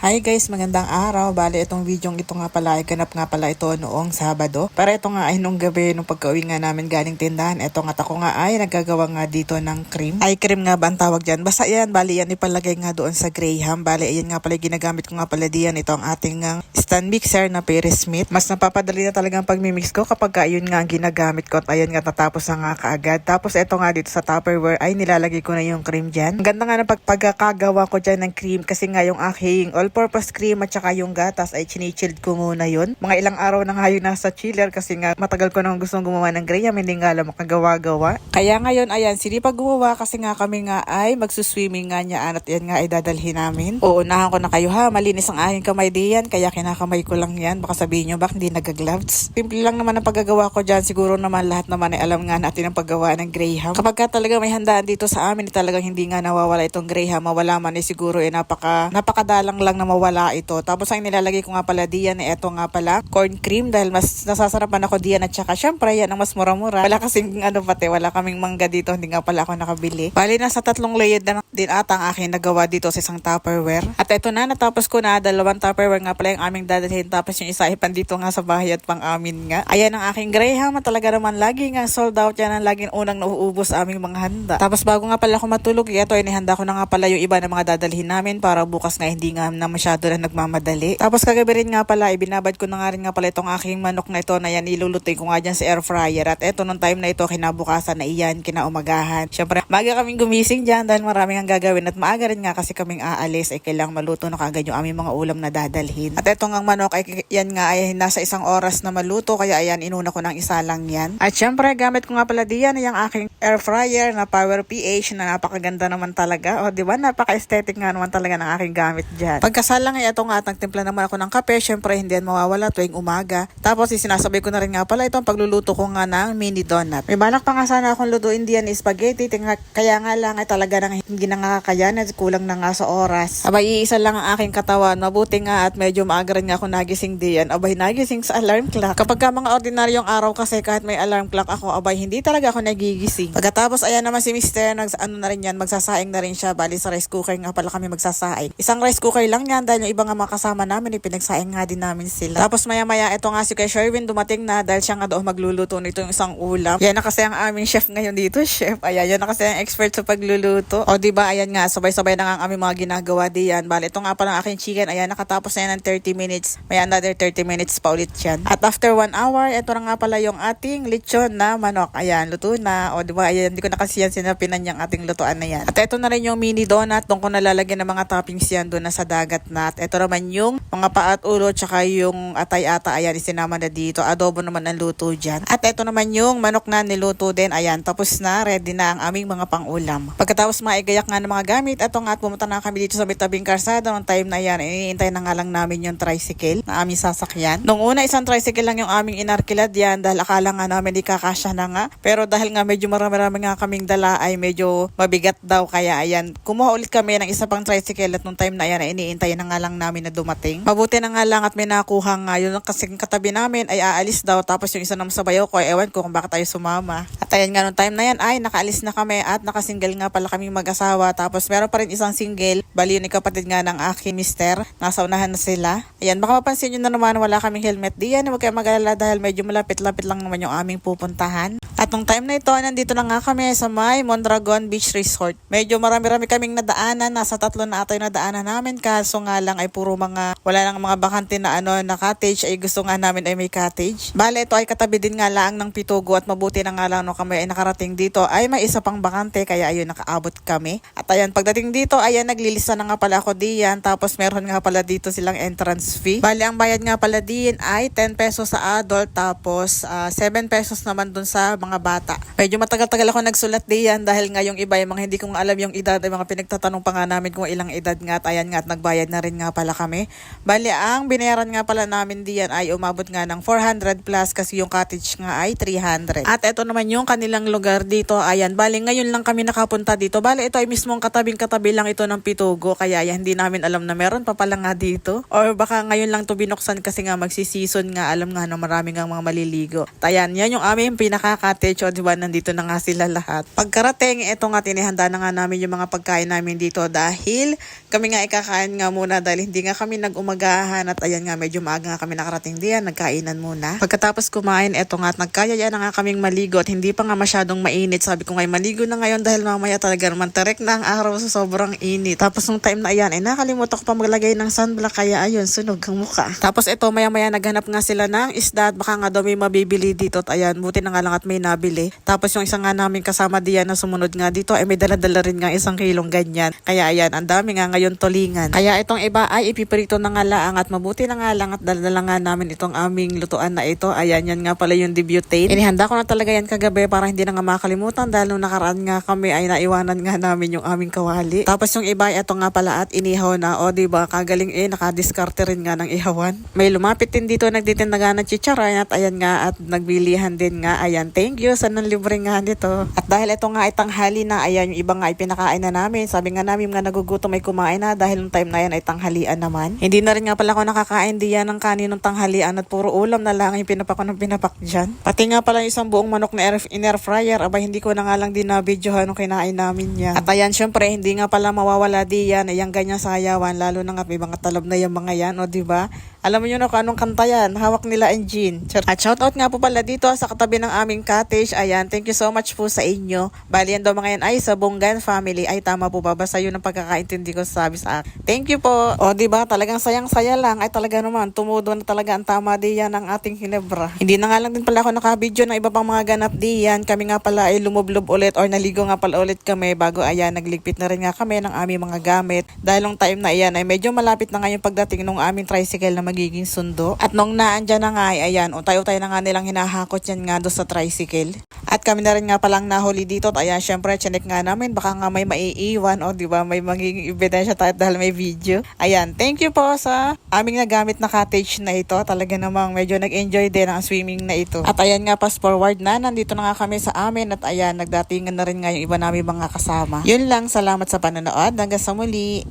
Hi guys, magandang araw. Bale, itong video ito nga pala ay ganap nga pala ito noong Sabado. Para ito nga ay nung gabi, nung pagka-uwi nga namin galing tindahan. Ito nga ako nga ay nagagawa nga dito ng cream. Ay cream nga ba ang tawag dyan? Basta yan, bali yan ipalagay nga doon sa Graham. Bale, yan nga pala ginagamit ko nga pala diyan. Ito ang ating stand mixer na Perry Smith. Mas napapadali na talagang pagmimix ko kapag ayun nga ang ginagamit ko. At ayun nga natapos na nga kaagad. Tapos ito nga dito sa Tupperware ay nilalagay ko na yung cream dyan. Ang ganda nga ng pagkakagawa ko dyan ng cream kasi nga yung aking all-purpose cream at saka yung gatas ay chinichilled ko muna yun. Mga ilang araw na nga yun nasa chiller kasi nga matagal ko nang gustong gumawa ng Graham, hindi nga alam makagawa-gawa. Kaya ngayon, ayan, sinipag gumawa kasi nga kami nga ay magsuswimming nga niya at yan nga ay dadalhin namin. Uunahan ko na kayo ha, malinis ang aking kamay diyan kaya kinakamay ko lang yan. Baka sabihin nyo, bak hindi nagagloves? Simple lang naman ang paggagawa ko dyan. Siguro naman lahat naman ay alam nga natin ang paggawa ng Graham. Kapag ka talaga may handaan dito sa amin, talagang hindi nga nawawala itong Graham. Mawala man eh siguro napakadalang lang na mawala ito. Tapos ang nilalagay ko nga pala diyan ito nga pala corn cream dahil mas nasasarapan ako diyan at saka syempre yan ang mas mura-mura. Wala kasing wala kaming mangga dito, hindi nga pala ako nakabili. Bali nasa 3 layered na din ata ang aking nagawa dito sa isang Tupperware. At ito na, natapos ko na 2 Tupperware nga pala yung aming dadalhin, tapos yung isa ipan dito nga sa bahay at pang amin nga. Ayan ang aking Graham, talaga naman lagi nga sold out yan, ang laging unang nauubos aming mga handa. Tapos bago nga pala ako matulog, ito inihanda ko na nga pala yung iba ng mga dadalhin namin para bukas nga hindi nga na masyado na nagmamadali. Tapos kagabi rin nga pala, ibinabad ko na nga rin nga pala itong aking manok na ito na yan, ilulutuin ko nga dyan sa air fryer. At eto nung time na ito, kinabukasan na iyan, kinaumagahan. Siyempre, maaga kaming gumising dyan dahil maraming ang gagawin at maaga rin nga kasi kaming aalis ay kailangang maluto na kagad yung aming mga ulam na dadalhin. At eto nga manok ay yan nga ay nasa 1 oras na maluto kaya ayan, inuna ko ng isa lang yan. At siyempre, gamit ko nga pala diyan yung aking air fryer na Power PH na napakaganda naman talaga. O diba, napaka-aesthetic nga naman talaga ng aking gamit dyan. Pagkasalang ay ito nga, nagtimpla naman ako ng kape. Siyempre, hindi yan mawawala tuwing umaga. Tapos, sinasabay ko na rin nga pala itong pagluluto ko nga ng mini donut. May balak pa nga sana akong lutuin diyan spaghetti. Kaya nga lang ay talaga nang hindi na nakakayanan. Kulang na nga sa oras. Abay, iisa lang ang aking katawan. Mabuti nga at medyo maaga rin nga ako nagising diyan. Abay, nagising sa alarm clock. Kapag ka mga ordinaryong araw kasi kahit may alarm clock ako, abay, hindi talaga ako nagigising. Pagkatapos, ayan naman si Mr. na rin yan, magsasaing na rin siya. Bali, sa rice cooker nga pala kami magsasaing. Isang rice cooker lang yan dahil yung iba nga mga kasama namin, pinagsaing nga din namin sila. Tapos maya-maya, ito nga si kay Sherwin dumating na dahil siya nga doon magluluto nito yung isang ulam. Yan na kasi ang aming chef ngayon dito, chef. Ayan, yan na kasi ang expert sa pagluluto. O diba, ayan nga, sabay-sabay na nga ang aming mga ginagawa diyan. Bali, ito nga pala ang aking chicken. Ayan, nakatapos na yan ng 30 minutes. May another 30 minutes pa ulit yan. At after 1 hour, ito na nga pala yung ating lechon na manok. Ayan, luto na. O diba, ayan, hindi ko na kasi yan sinapinan yung ating lutuan na yan. At ito na rin yung mini donut. Doon ko nalalagyan ng mga toppings yan doon na sa dagat na. At ito naman yung mga paa at ulo tsaka yung atay-ata. Ayan, isinama na dito. Adobo naman ang luto dyan. At ito naman yung manok na niluto din. Ayan, tapos na. Ready na ang aming mga pang-ulam. Pagkatapos maigayak nga ng mga gamit, ito nga at pumunta na kami dito sa may tabing karsada. Noong time na yan, iniintay na nga lang namin yung tricycle na aming sasakyan. Nung una, isang tricycle lang yung aming inarkilad yan dahil akala nga namin di kakasya na nga. Pero dahil nga medyo marami-rami nga kaming dala ay medyo mabigat daw. Kaya ayan, kumuha ulit kami ng isa pang tricycle at nung time na yan, iniintay na nga lang namin na dumating. Mabuti na nga lang at may nakuha nga yun kasi katabi namin ay aalis daw tapos yung isa naman sa bayaw ko ay ewan ko kung bakit tayo sumama. At ayan nga nung time na yan ay nakaalis na kami at nakasingle nga pala kami mag-asawa tapos meron pa rin isang single. Bali yun kapatid nga ng aking mister. Nasa unahan na sila. Ayan, baka mapansin nyo na naman wala kaming helmet diyan. Huwag kayo mag-alala dahil medyo malapit-lapit lang naman yung aming pupuntahan. At nung time na ito, nandito na nga kami sa may Mondragon Beach Resort. Medyo marami-rami kaming nadaanan. Nasa 3 na ata yung nadaanan namin. Kaso nga lang ay puro wala lang mga bakante na na cottage. Ay gusto nga namin ay may cottage. Bale, ito ay katabi din nga lang ng Pitugo at mabuti na nga lang no kami ay nakarating dito. Ay may isa pang bakante kaya ayun nakaabot kami. At ayan, pagdating dito, ayan naglilista na nga pala ako diyan. Tapos meron nga pala dito silang entrance fee. Bale, ang bayad nga pala diyan ay 10 pesos sa adult tapos 7 pesos naman dun sa mga bata. Medyo matagal-tagal ako nagsulat diyan dahil nga yung iba yung mga hindi ko alam yung edad ay mga pinagtatanong pa nga namin kung ilang edad nga at ayan nga at nagbayad na rin nga pala kami. Bali, ang binayaran nga pala namin diyan ay umabot nga ng 400 plus kasi yung cottage nga ay 300. At ito naman yung kanilang lugar dito. Ayan, bali ngayon lang kami nakapunta dito. Bali, ito ay mismong katabing-katabi lang ito ng Pitugo kaya ayan, hindi namin alam na meron pa pala nga dito. Or baka ngayon lang to binuksan kasi nga magsi-season nga, alam nga na marami nga mga maliligo. At ayan, yan yung aming pinaka-cottage cottage, o diba, nandito na nga sila lahat. Pagkarating, eto nga, tinihanda na nga namin yung mga pagkain namin dito dahil kami nga ikakain nga muna dahil hindi nga kami nag-umagahan at ayan nga, medyo maaga nga kami nakarating diyan, nagkainan muna. Pagkatapos kumain, eto nga, at nagkayaya na nga kaming maligo at hindi pa nga masyadong mainit. Sabi ko nga, maligo na ngayon dahil mamaya talaga naman tarik na ang araw sa sobrang init. Tapos nung time na ayan, nakalimutan ko pa maglagay ng sunblock kaya ayun, sunog ang mukha. Tapos ito, maya-maya naghanap nga sila ng isda at baka nga daw may mabibili dito at ayan, buti na nga lang at may nabili. Tapos yung isa nga namin kasama diyan na sumunod nga dito ay may dala-dala rin nga 1 kilong ganyan. Kaya ayan, ang dami nga ngayon tulingan. Kaya itong iba ay ipiprito na nga lang at mabuti na nga lang at dala nga namin itong aming lutuan na ito. Ayan, yan nga pala yung debutane. Inihanda ko na talaga yan kagabi para hindi na nga makalimutan dahil nung nakaraan nga kami ay naiwanan nga namin yung aming kawali. Tapos yung iba ay ito nga pala at inihaw na. O diba, kagaling nakadiskarte rin nga ng ihawan. May lumapit din dito nagtitinda nga ng chicharon at ayan nga at nagbilihan din nga. Ayan, thank you sa nanlibre nga nito. At dahil ito nga ay tanghali na, ayan, yung iba nga ay pinakain na namin. Sabi nga namin nga nagugutom ay kumain na dahil nung time na yan ay tanghalian naman. Hindi na rin nga pala ako nakakain diyan ng kaninong tanghalian at puro ulam na lang yung pinapak ko ng pinapak dyan. Pati nga pala isang buong manok na air fryer, abay hindi ko na nga lang din na videohan nung kinain namin yan. At ayan, syempre, hindi nga pala mawawala diyan ay yung ganyan sayawan, lalo na nga may mga talab na yung mga yan, o diba? Alam mo yun kung anong kanta yan, hawak nila ang Jean. At shoutout nga po pala dito sa katabi ng aming cottage. Ayan, thank you so much po sa inyo. Bali yan daw mga yan ay sa Bonggan family. Ay tama po ba? Basta yun ang pagkakaintindi ko sabi sa akin. Thank you po. O diba, talagang sayang-saya lang. Ay talaga naman, tumudo na talaga ang tama diyan ng ating Hinebra. Hindi na nga lang din pala ako nakabidyo ng iba pang mga ganap diyan. Kami nga pala ay lumublob ulit or naligo nga pala ulit kami bago ayan, nagligpit na rin nga kami ng aming mga gamit. Dahil nung time na iyan ay medyo malapit na nga yung pagdating ng aming tricycle na magiging sundo. At nung naandyan na nga ay ayan, utay-utay na nga nilang hinahakot yan nga doon sa tricycle. At kami na rin nga palang nahuli dito at ayan, syempre chinek nga namin baka nga may maiiwan o diba may magiging ebidensya tayo dahil may video. Ayan, thank you po sa aming nagamit na cottage na ito. Talaga namang medyo nag-enjoy din ang swimming na ito. At ayan nga, fast forward na, nandito na nga kami sa amin at ayan, nagdatingan na rin nga yung iba namin mga kasama. Yun lang, salamat sa panonood. Hanggang sa muli.